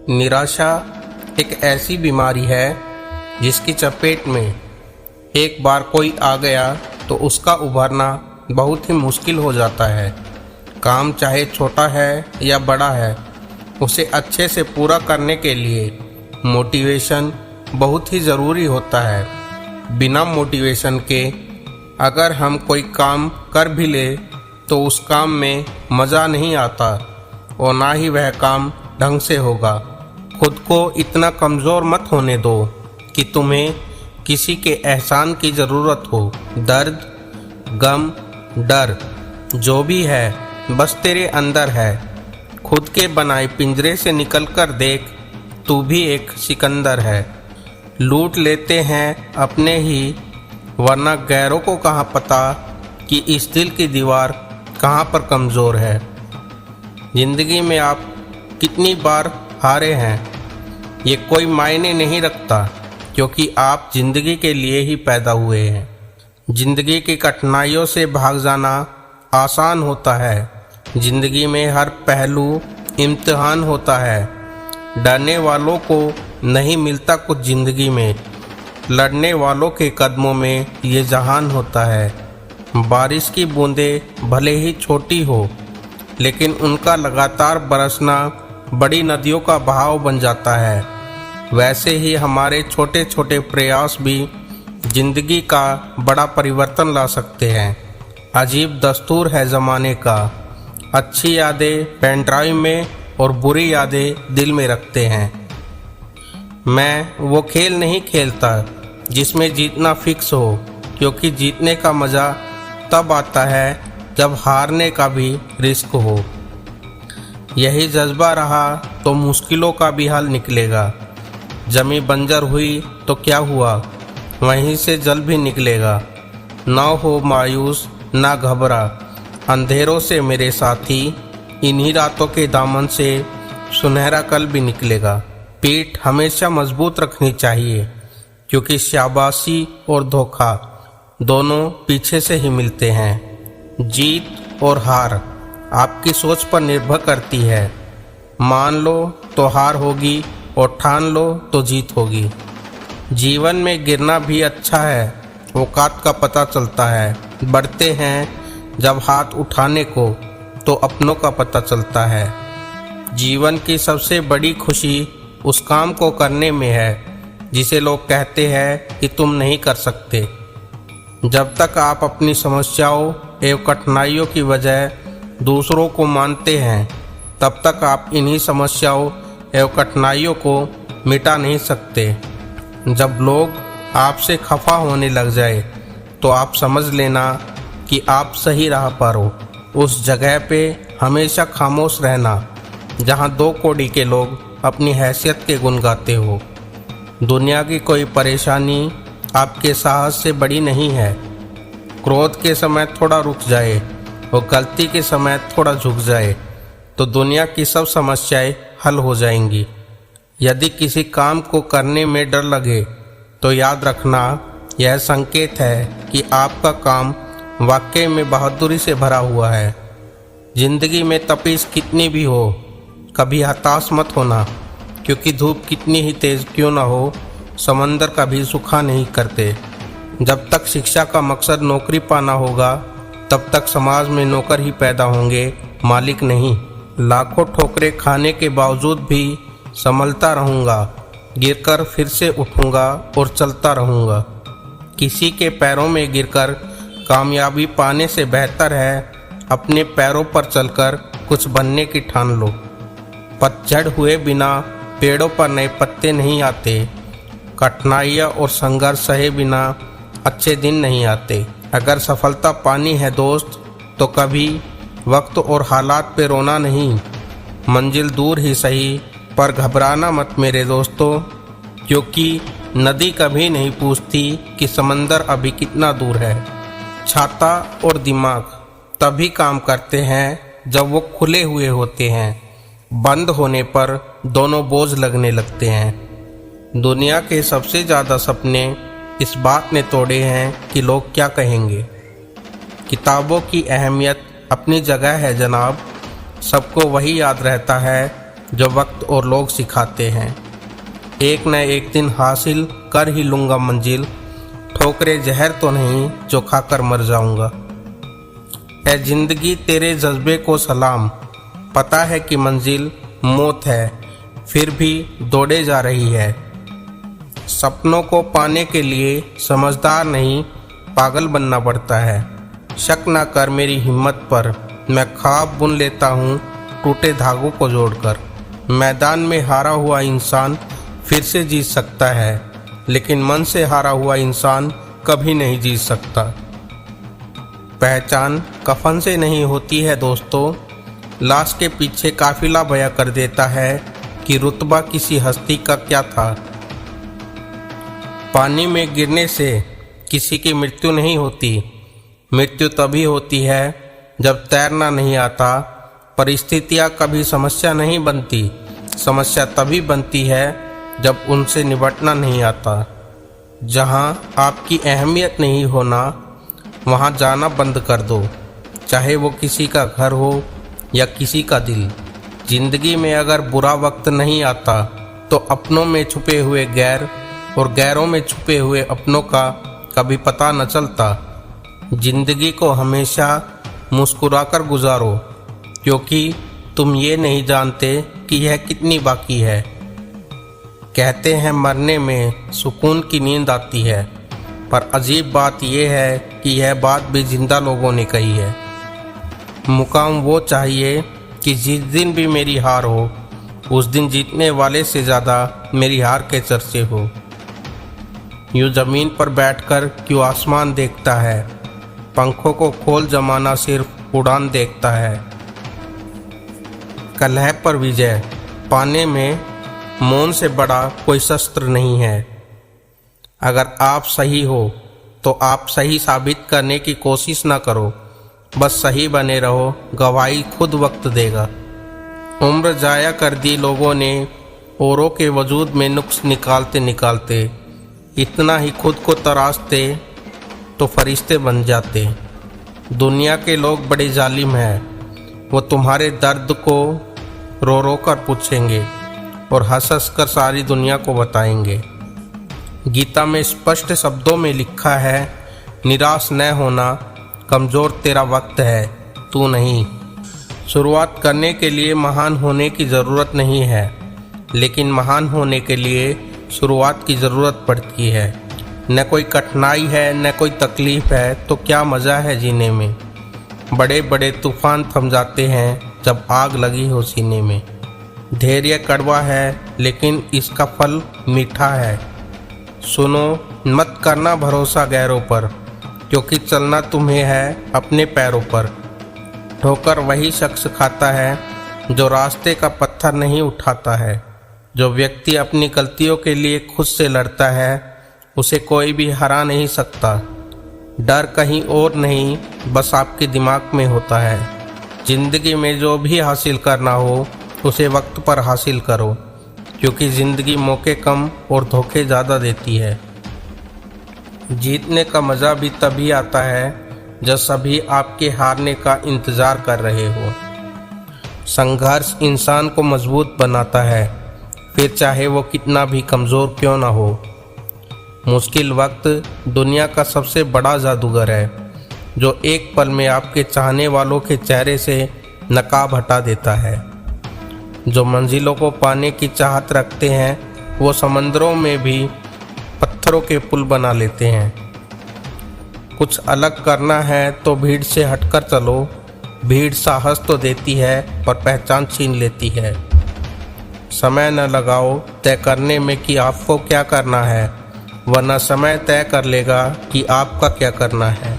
निराशा एक ऐसी बीमारी है जिसकी चपेट में एक बार कोई आ गया तो उसका उभरना बहुत ही मुश्किल हो जाता है। काम चाहे छोटा है या बड़ा है, उसे अच्छे से पूरा करने के लिए मोटिवेशन बहुत ही ज़रूरी होता है। बिना मोटिवेशन के अगर हम कोई काम कर भी ले तो उस काम में मज़ा नहीं आता और ना ही वह काम ढंग से होगा। खुद को इतना कमज़ोर मत होने दो कि तुम्हें किसी के एहसान की ज़रूरत हो। दर्द, गम, डर जो भी है बस तेरे अंदर है। खुद के बनाए पिंजरे से निकल कर देख, तू भी एक सिकंदर है। लूट लेते हैं अपने ही, वरना गैरों को कहाँ पता कि इस दिल की दीवार कहाँ पर कमज़ोर है। ज़िंदगी में आप कितनी बार हारे हैं ये कोई मायने नहीं रखता, क्योंकि आप ज़िंदगी के लिए ही पैदा हुए हैं। ज़िंदगी की कठिनाइयों से भाग जाना आसान होता है। ज़िंदगी में हर पहलू इम्तिहान होता है। डरने वालों को नहीं मिलता कुछ ज़िंदगी में, लड़ने वालों के कदमों में ये जहान होता है। बारिश की बूंदें भले ही छोटी हो, लेकिन उनका लगातार बरसना बड़ी नदियों का बहाव बन जाता है। वैसे ही हमारे छोटे छोटे प्रयास भी जिंदगी का बड़ा परिवर्तन ला सकते हैं। अजीब दस्तूर है ज़माने का, अच्छी यादें पेन ड्राइव में और बुरी यादें दिल में रखते हैं। मैं वो खेल नहीं खेलता जिसमें जीतना फिक्स हो, क्योंकि जीतने का मज़ा तब आता है जब हारने का भी रिस्क हो। यही जज्बा रहा तो मुश्किलों का भी हल निकलेगा। जमी बंजर हुई तो क्या हुआ, वहीं से जल भी निकलेगा। ना हो मायूस ना घबरा, अंधेरों से मेरे साथी, इन्हीं रातों के दामन से सुनहरा कल भी निकलेगा। पीठ हमेशा मजबूत रखनी चाहिए, क्योंकि शाबाशी और धोखा दोनों पीछे से ही मिलते हैं। जीत और हार आपकी सोच पर निर्भर करती है। मान लो तो हार होगी और ठान लो तो जीत होगी। जीवन में गिरना भी अच्छा है, औकात का पता चलता है। बढ़ते हैं जब हाथ उठाने को तो अपनों का पता चलता है। जीवन की सबसे बड़ी खुशी उस काम को करने में है जिसे लोग कहते हैं कि तुम नहीं कर सकते। जब तक आप अपनी समस्याओं एवं कठिनाइयों की वजह दूसरों को मानते हैं, तब तक आप इन्हीं समस्याओं एवं कठिनाइयों को मिटा नहीं सकते। जब लोग आपसे खफा होने लग जाए तो आप समझ लेना कि आप सही राह पर हो। उस जगह पे हमेशा खामोश रहना जहाँ दो कौड़ी के लोग अपनी हैसियत के गुण गाते हो। दुनिया की कोई परेशानी आपके साहस से बड़ी नहीं है। क्रोध के समय थोड़ा रुक जाए और गलती के समय थोड़ा झुक जाए तो दुनिया की सब समस्याएं हल हो जाएंगी। यदि किसी काम को करने में डर लगे तो याद रखना, यह संकेत है कि आपका काम वाकई में बहादुरी से भरा हुआ है। जिंदगी में तपिश कितनी भी हो, कभी हताश मत होना, क्योंकि धूप कितनी ही तेज क्यों ना हो, समंदर कभी सूखा नहीं करते। जब तक शिक्षा का मकसद नौकरी पाना होगा, तब तक समाज में नौकर ही पैदा होंगे, मालिक नहीं। लाखों ठोकरें खाने के बावजूद भी संभलता रहूँगा, गिरकर फिर से उठूँगा और चलता रहूँगा। किसी के पैरों में गिरकर कामयाबी पाने से बेहतर है अपने पैरों पर चलकर कुछ बनने की ठान लो। पतझड़ हुए बिना पेड़ों पर नए पत्ते नहीं आते। कठिनाइयाँ और संघर्ष सहे बिना अच्छे दिन नहीं आते। अगर सफलता पानी है दोस्त, तो कभी वक्त और हालात पे रोना नहीं। मंजिल दूर ही सही, पर घबराना मत मेरे दोस्तों, क्योंकि नदी कभी नहीं पूछती कि समंदर अभी कितना दूर है। छाता और दिमाग तभी काम करते हैं जब वो खुले हुए होते हैं। बंद होने पर दोनों बोझ लगने लगते हैं। दुनिया के सबसे ज़्यादा सपने इस बात ने तोड़े हैं कि लोग क्या कहेंगे। किताबों की अहमियत अपनी जगह है जनाब, सबको वही याद रहता है जो वक्त और लोग सिखाते हैं। एक न एक दिन हासिल कर ही लूँगा मंजिल, ठोकरे जहर तो नहीं जो खाकर मर जाऊँगा। ऐ जिंदगी तेरे जज्बे को सलाम, पता है कि मंजिल मौत है, फिर भी दौड़े जा रही है। सपनों को पाने के लिए समझदार नहीं पागल बनना पड़ता है। शक ना कर मेरी हिम्मत पर, मैं ख्वाब बुन लेता हूँ टूटे धागों को जोड़कर। मैदान में हारा हुआ इंसान फिर से जीत सकता है, लेकिन मन से हारा हुआ इंसान कभी नहीं जीत सकता। पहचान कफन से नहीं होती है दोस्तों, लाश के पीछे काफिला बयां कर देता है कि रुतबा किसी हस्ती का क्या था। पानी में गिरने से किसी की मृत्यु नहीं होती, मृत्यु तभी होती है जब तैरना नहीं आता। परिस्थितियाँ कभी समस्या नहीं बनती, समस्या तभी बनती है जब उनसे निपटना नहीं आता। जहाँ आपकी अहमियत नहीं होना, वहाँ जाना बंद कर दो, चाहे वो किसी का घर हो या किसी का दिल। जिंदगी में अगर बुरा वक्त नहीं आता तो अपनों में छुपे हुए गैर और गैरों में छुपे हुए अपनों का कभी पता न चलता। जिंदगी को हमेशा मुस्कुराकर गुजारो, क्योंकि तुम ये नहीं जानते कि यह कितनी बाकी है। कहते हैं मरने में सुकून की नींद आती है, पर अजीब बात यह है कि यह बात भी जिंदा लोगों ने कही है। मुकाम वो चाहिए कि जिस दिन भी मेरी हार हो, उस दिन जीतने वाले से ज़्यादा मेरी हार के चर्चे हो। यूँ ज़मीन पर बैठकर क्यों आसमान देखता है, पंखों को खोल जमाना सिर्फ उड़ान देखता है। कलह पर विजय पाने में मौन से बड़ा कोई शस्त्र नहीं है। अगर आप सही हो तो आप सही साबित करने की कोशिश ना करो, बस सही बने रहो, गवाही खुद वक्त देगा। उम्र जाया कर दी लोगों ने औरों के वजूद में नुक्स निकालते निकालते, इतना ही खुद को तराशते तो फरिश्ते बन जाते। दुनिया के लोग बड़े जालिम हैं, वो तुम्हारे दर्द को रो रो कर पूछेंगे और हंस हंस कर सारी दुनिया को बताएंगे। गीता में स्पष्ट शब्दों में लिखा है, निराश न होना, कमज़ोर तेरा वक्त है, तू नहीं। शुरुआत करने के लिए महान होने की ज़रूरत नहीं है, लेकिन महान होने के लिए शुरुआत की ज़रूरत पड़ती है। न कोई कठिनाई है न कोई तकलीफ़ है तो क्या मज़ा है जीने में। बड़े बड़े तूफान थम जाते हैं जब आग लगी हो सीने में। धैर्य कड़वा है लेकिन इसका फल मीठा है। सुनो, मत करना भरोसा गैरों पर, क्योंकि चलना तुम्हें है अपने पैरों पर। ठोकर वही शख्स खाता है जो रास्ते का पत्थर नहीं उठाता है। जो व्यक्ति अपनी गलतियों के लिए खुद से लड़ता है, उसे कोई भी हरा नहीं सकता। डर कहीं और नहीं, बस आपके दिमाग में होता है। जिंदगी में जो भी हासिल करना हो उसे वक्त पर हासिल करो, क्योंकि ज़िंदगी मौके कम और धोखे ज़्यादा देती है। जीतने का मज़ा भी तभी आता है जब सभी आपके हारने का इंतज़ार कर रहे हो। संघर्ष इंसान को मजबूत बनाता है, फिर चाहे वो कितना भी कमज़ोर क्यों ना हो। मुश्किल वक्त दुनिया का सबसे बड़ा जादूगर है, जो एक पल में आपके चाहने वालों के चेहरे से नकाब हटा देता है। जो मंजिलों को पाने की चाहत रखते हैं, वो समंदरों में भी पत्थरों के पुल बना लेते हैं। कुछ अलग करना है तो भीड़ से हटकर चलो। भीड़ साहस तो देती है पर पहचान छीन लेती है। समय न लगाओ तय करने में कि आपको क्या करना है, वरना समय तय कर लेगा कि आपका क्या करना है।